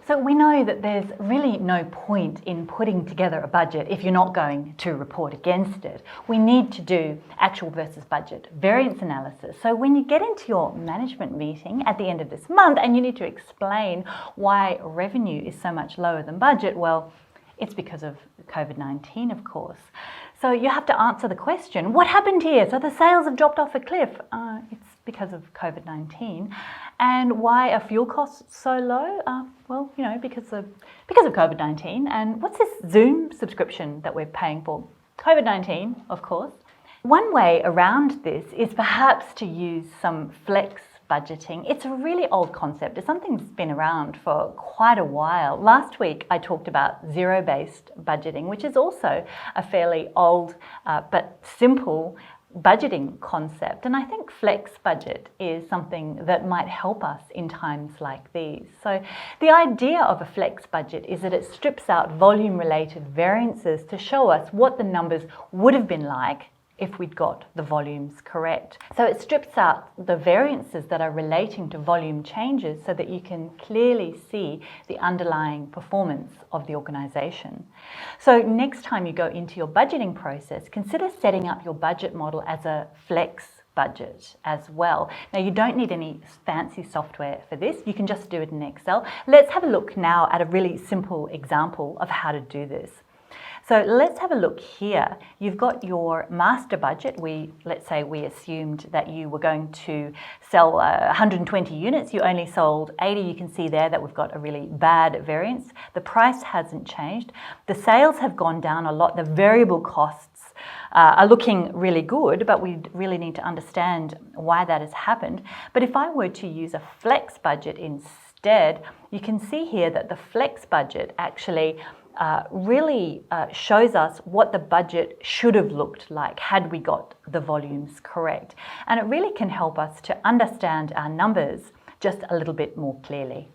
So we know that there's really no point in putting together a budget if you're not going to report against it. We need to do actual versus budget variance analysis. So when you get into your management meeting at the end of this month and you need to explain why revenue is so much lower than budget, well, it's because of COVID-19, of course. So you have to answer the question, what happened here? So the sales have dropped off a cliff. It's because of COVID-19. And why are fuel costs so low? Well, because of COVID-19. And what's this Zoom subscription that we're paying for? COVID-19, of course. One way around this is perhaps to use some flex budgeting. It's a really old concept. It's something that's been around for quite a while. Last week, I talked about zero-based budgeting, which is also a fairly old but simple budgeting concept. And I think flex budget is something that might help us in times like these. So the idea of a flex budget is that it strips out volume-related variances to show us what the numbers would have been like if we'd got the volumes correct. So it strips out the variances that are relating to volume changes so that you can clearly see the underlying performance of the organisation. So next time you go into your budgeting process, consider setting up your budget model as a flex budget as well. Now, you don't need any fancy software for this. You can just do it in Excel. Let's have a look now at a really simple example of how to do this. So let's have a look here. You've got your master budget. Let's say we assumed that you were going to sell 120 units. You only sold 80. You can see there that we've got a really bad variance. The price hasn't changed. The sales have gone down a lot. The variable costs are looking really good, but we really need to understand why that has happened. But if I were to use a flex budget instead, you can see here that the flex budget actually really shows us what the budget should have looked like had we got the volumes correct. And it really can help us to understand our numbers just a little bit more clearly.